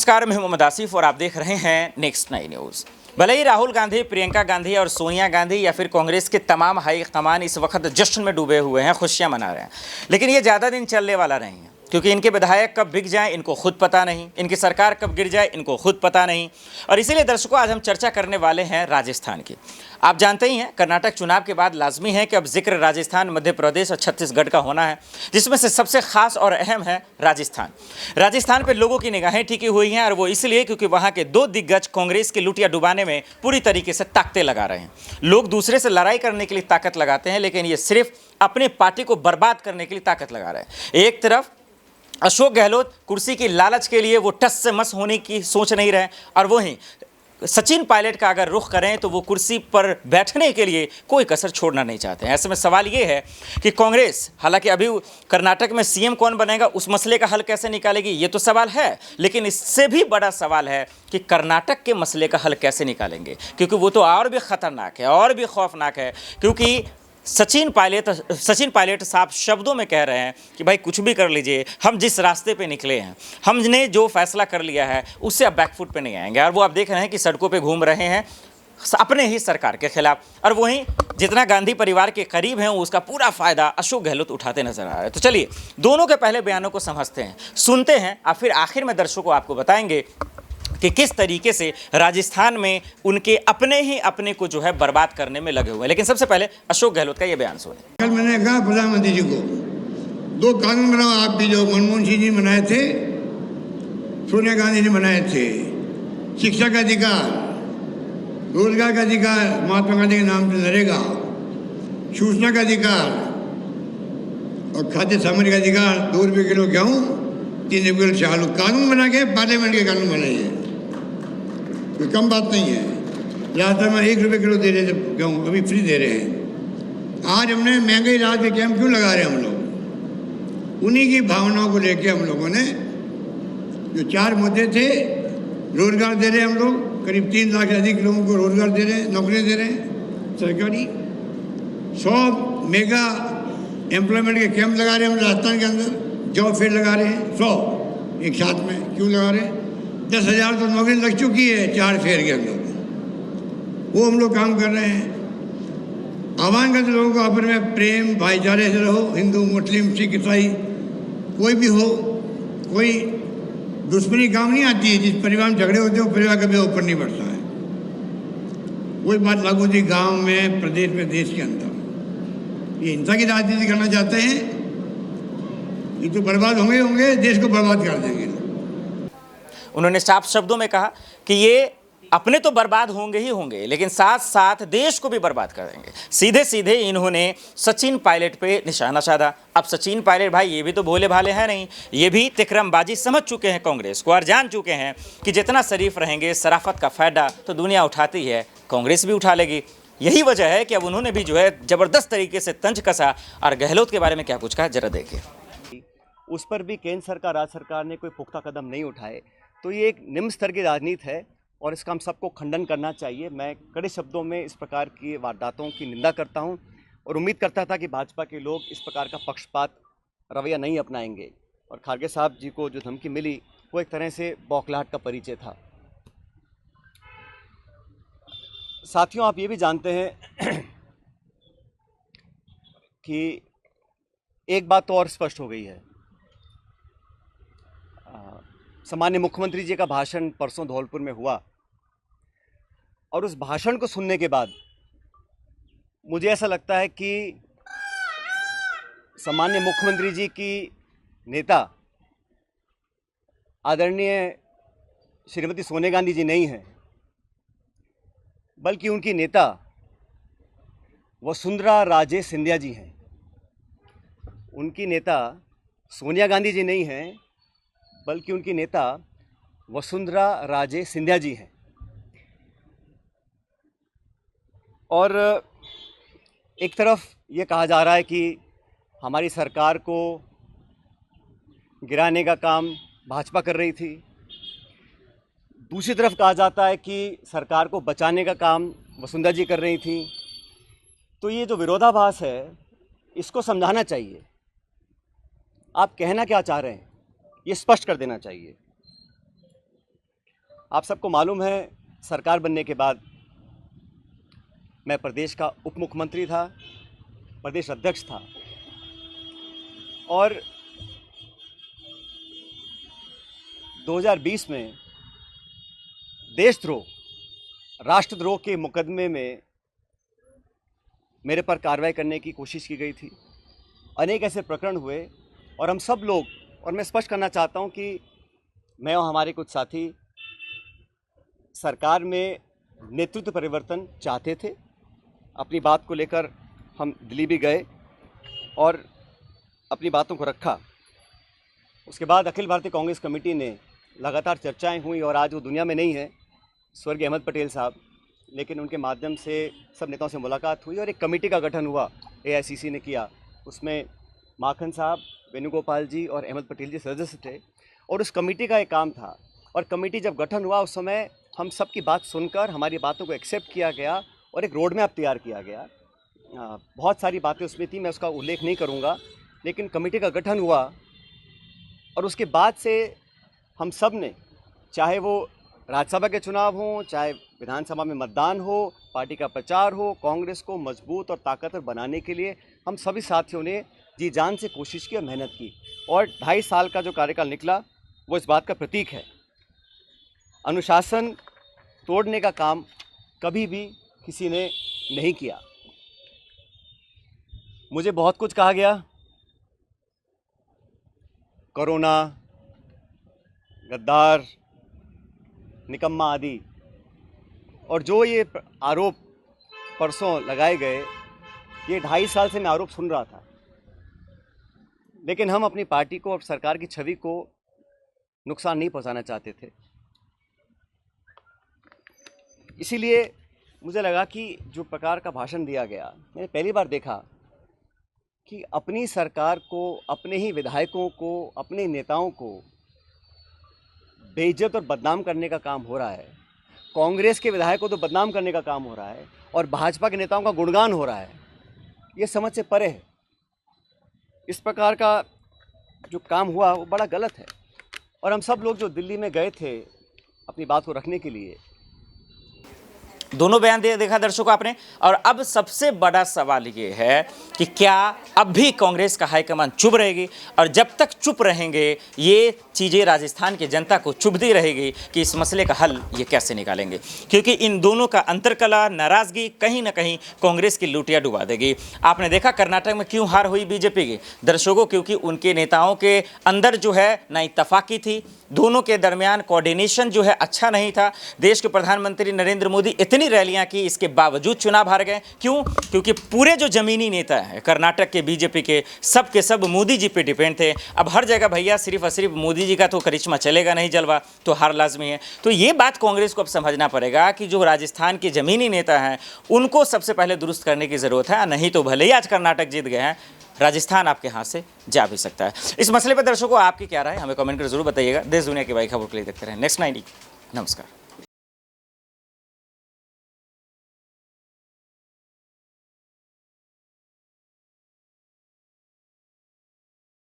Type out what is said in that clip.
नमस्कार, मैं मोहम्मद आसिफ और आप देख रहे हैं नेक्स्ट 9 न्यूज़। भले ही राहुल गांधी, प्रियंका गांधी और सोनिया गांधी या फिर कांग्रेस के तमाम हाई कमान इस वक्त जश्न में डूबे हुए हैं, खुशियां मना रहे हैं, लेकिन ये ज़्यादा दिन चलने वाला नहीं है, क्योंकि इनके विधायक कब बिक जाएं इनको खुद पता नहीं, इनकी सरकार कब गिर जाए इनको खुद पता नहीं। और इसीलिए दर्शकों, आज हम चर्चा करने वाले हैं राजस्थान की। आप जानते ही हैं, कर्नाटक चुनाव के बाद लाजमी है कि अब जिक्र राजस्थान, मध्य प्रदेश और छत्तीसगढ़ का होना है, जिसमें से सबसे खास और अहम है राजस्थान। राजस्थान पर लोगों की निगाहें टिकी हुई हैं, और वो इसलिए क्योंकि वहाँ के दो दिग्गज कांग्रेस की लुटिया डुबाने में पूरी तरीके से ताकतें लगा रहे हैं। लोग दूसरे से लड़ाई करने के लिए ताकत लगाते हैं, लेकिन ये सिर्फ अपनी पार्टी को बर्बाद करने के लिए ताकत लगा रहे हैं। एक तरफ अशोक गहलोत कुर्सी की लालच के लिए वो टस से मस होने की सोच नहीं रहे, और वहीं सचिन पायलट का अगर रुख करें तो वो कुर्सी पर बैठने के लिए कोई कसर छोड़ना नहीं चाहते हैं। ऐसे में सवाल ये है कि कांग्रेस, हालांकि अभी कर्नाटक में सीएम कौन बनेगा, उस मसले का हल कैसे निकालेगी, ये तो सवाल है, लेकिन इससे भी बड़ा सवाल है कि कर्नाटक के मसले का हल कैसे निकालेंगे, क्योंकि वो तो और भी खतरनाक है, और भी खौफनाक है। क्योंकि सचिन पायलट साफ शब्दों में कह रहे हैं कि भाई कुछ भी कर लीजिए, हम जिस रास्ते पे निकले हैं, हमने जो फैसला कर लिया है उससे अब बैकफुट पे नहीं आएंगे। और वो आप देख रहे हैं कि सड़कों पे घूम रहे हैं अपने ही सरकार के खिलाफ, और वहीं जितना गांधी परिवार के करीब हैं उसका पूरा फायदा अशोक गहलोत उठाते नजर आ रहे हैं। तो चलिए दोनों के पहले बयानों को समझते हैं, सुनते हैं, और फिर आखिर में दर्शकों आपको बताएंगे कि किस तरीके से राजस्थान में उनके अपने को जो है बर्बाद करने में लगे हुए हैं। लेकिन सबसे पहले अशोक गहलोत का ये बयान सुने। कल मैंने कहा प्रधानमंत्री जी को, दो कानून बनाओ, आप भी जो मनमोहन सिंह जी बनाए थे, सोनिया गांधी ने बनाए थे। शिक्षा का अधिकार, रोजगार का अधिकार महात्मा गांधी के नाम से लड़ेगा, सूचना का अधिकार और खाद्य सामग्री का अधिकार, 2 रुपये किलो गेहूँ, 3 रुपये किलो चावल। कानून बना के पार्लियामेंट के कानून बनाइए, कोई कम बात नहीं है। ज़्यादातर में 1 रुपये किलो दे रहे थे गेहूँ, अभी फ्री दे रहे हैं। आज हमने महंगाई राहत के कैंप क्यों लगा रहे हैं हम लोग? उन्हीं की भावनाओं को लेके हम लोगों ने जो 4 मुद्दे थे, रोजगार दे रहे हैं हम लोग, करीब 3 लाख से अधिक लोगों को रोजगार दे रहे हैं, नौकरियाँ दे रहे हैं सरकारी। 100 मेगा एम्प्लॉयमेंट के कैंप लगा रहे हैं हम राजस्थान के अंदर, जॉब फेयर लगा रहे हैं 100 एक साथ में। क्यों लगा रहे हैं? 10,000 तो नौकरी लग चुकी है 4 फेयर के अंदर, वो हम लोग काम कर रहे हैं। आह्वान करते लोगों को आपस में प्रेम भाईचारे से रहो, हिंदू मुस्लिम सिख ईसाई कोई भी हो, कोई दुश्मनी काम नहीं आती है। जिस परिवार में झगड़े होते हैं वो परिवार कभी ऊपर नहीं बढ़ता है। वही बात लागू होती गाँव में, प्रदेश में, देश के अंदर। ये हिंसा की राजनीति करना चाहते हैं, ये तो बर्बाद होंगे, देश को बर्बाद कर देंगे। उन्होंने साफ शब्दों में कहा कि ये अपने तो बर्बाद होंगे ही होंगे, लेकिन साथ साथ देश को भी बर्बाद कर देंगे। सीधे सीधे इन्होंने सचिन पायलट पे निशाना साधा। अब सचिन पायलट भाई ये भी तो भोले भाले हैं नहीं, ये भी तिकरमबाजी समझ चुके हैं कांग्रेस को, और जान चुके हैं कि जितना शरीफ रहेंगे, शराफत का फायदा तो दुनिया उठाती है, कांग्रेस भी उठा लेगी। यही वजह है कि अब उन्होंने भी जो है जबरदस्त तरीके से तंज कसा। और गहलोत के बारे में क्या कुछ कहा, जरा देखिए। उस पर भी केंद्र सरकार, राज्य सरकार ने कोई पुख्ता कदम नहीं उठाए, तो ये एक निम्न स्तर की राजनीति है और इसका हम सबको खंडन करना चाहिए। मैं कड़े शब्दों में इस प्रकार की वारदातों की निंदा करता हूं और उम्मीद करता था कि भाजपा के लोग इस प्रकार का पक्षपात रवैया नहीं अपनाएंगे। और खारगे साहब जी को जो धमकी मिली वो एक तरह से बौखलाहट का परिचय था। साथियों, आप ये भी जानते हैं कि एक बात तो और स्पष्ट हो गई है। सामान्य मुख्यमंत्री जी का भाषण परसों धौलपुर में हुआ, और उस भाषण को सुनने के बाद मुझे ऐसा लगता है कि सामान्य मुख्यमंत्री जी की नेता आदरणीय श्रीमती सोनिया गांधी जी नहीं हैं, बल्कि उनकी नेता वसुंधरा राजे सिंधिया जी हैं। उनकी नेता सोनिया गांधी जी नहीं हैं, बल्कि उनकी नेता वसुंधरा राजे सिंधिया जी हैं। और एक तरफ ये कहा जा रहा है कि हमारी सरकार को गिराने का काम भाजपा कर रही थी, दूसरी तरफ कहा जाता है कि सरकार को बचाने का काम वसुंधरा जी कर रही थी। तो ये जो विरोधाभास है, इसको समझाना चाहिए। आप कहना क्या चाह रहे हैं, ये स्पष्ट कर देना चाहिए। आप सबको मालूम है, सरकार बनने के बाद मैं प्रदेश का उप मुख्यमंत्री था, प्रदेश अध्यक्ष था और 2020 में देशद्रोह, राष्ट्रद्रोह के मुकदमे में मेरे पर कार्रवाई करने की कोशिश की गई थी। अनेक ऐसे प्रकरण हुए और हम सब लोग, और मैं स्पष्ट करना चाहता हूं कि मैं और हमारे कुछ साथी सरकार में नेतृत्व परिवर्तन चाहते थे। अपनी बात को लेकर हम दिल्ली भी गए और अपनी बातों को रखा। उसके बाद अखिल भारतीय कांग्रेस कमेटी ने लगातार चर्चाएं हुई और आज वो दुनिया में नहीं है, स्वर्गीय अहमद पटेल साहब, लेकिन उनके माध्यम से सब नेताओं से मुलाकात हुई और एक कमेटी का गठन हुआ, एआईसीसी ने किया। उसमें माखन साहब, वेणुगोपाल जी और अहमद पटेल जी सदस्य थे और उस कमेटी का एक काम था। और कमेटी जब गठन हुआ उस समय हम सबकी बात सुनकर हमारी बातों को एक्सेप्ट किया गया और एक रोड मैप तैयार किया गया। बहुत सारी बातें उसमें थी, मैं उसका उल्लेख नहीं करूँगा, लेकिन कमेटी का गठन हुआ और उसके बाद से हम सब ने, चाहे वो राज्यसभा के चुनाव हों, चाहे विधानसभा में मतदान हो, पार्टी का प्रचार हो, कांग्रेस को मजबूत और ताकतवर बनाने के लिए हम सभी साथियों ने जी जान से कोशिश की और मेहनत की। और 2.5 साल का जो कार्यकाल निकला वो इस बात का प्रतीक है। अनुशासन तोड़ने का काम कभी भी किसी ने नहीं किया। मुझे बहुत कुछ कहा गया, कोरोना, गद्दार, निकम्मा आदि, और जो ये आरोप परसों लगाए गए, ये 2.5 साल से मैं आरोप सुन रहा था, लेकिन हम अपनी पार्टी को और सरकार की छवि को नुकसान नहीं पहुंचाना चाहते थे। इसीलिए मुझे लगा कि जो प्रकार का भाषण दिया गया, मैंने पहली बार देखा कि अपनी सरकार को, अपने ही विधायकों को, अपने नेताओं को बेइज्जत और बदनाम करने का काम हो रहा है। कांग्रेस के विधायकों को तो बदनाम करने का काम हो रहा है और भाजपा के नेताओं का गुणगान हो रहा है। ये समझ से परे है। इस प्रकार का जो काम हुआ वो बड़ा गलत है। और हम सब लोग जो दिल्ली में गए थे अपनी बात को रखने के लिए, दोनों बयान देखा दर्शकों आपने। और अब सबसे बड़ा सवाल ये है कि क्या अब भी कांग्रेस का हाईकमान चुप रहेगी, और जब तक चुप रहेंगे ये चीज़ें राजस्थान की जनता को चुभती रहेगी कि इस मसले का हल ये कैसे निकालेंगे, क्योंकि इन दोनों का अंतरकला, नाराज़गी कहीं ना कहीं कांग्रेस की लुटिया डुबा देगी। आपने देखा कर्नाटक में क्यों हार हुई बीजेपी की दर्शकों, क्योंकि उनके नेताओं के अंदर जो है ना इत्तफाकी थी, दोनों के दरमियान कोऑर्डिनेशन जो है अच्छा नहीं था। देश के प्रधानमंत्री नरेंद्र मोदी इतनी रैलियां की, इसके बावजूद चुनाव हार गए। क्यों? क्योंकि पूरे जो जमीनी नेता हैं कर्नाटक के बीजेपी के सब मोदी जी पे डिपेंड थे। अब हर जगह भैया सिर्फ और सिर्फ मोदी जी का तो करिश्मा चलेगा नहीं, जलवा तो हार लाजमी है। तो ये बात कांग्रेस को अब समझना पड़ेगा कि जो राजस्थान के जमीनी नेता हैं उनको सबसे पहले दुरुस्त करने की जरूरत है, नहीं तो भले ही आज कर्नाटक जीत गए हैं, राजस्थान आपके हाथ से जा भी सकता है। इस मसले पर दर्शकों आपकी क्या राय, हमें कमेंट कर जरूर बताइएगा। देश दुनिया की बड़ी खबर के लिए देखते रहें नेक्स्ट 90। नमस्कार।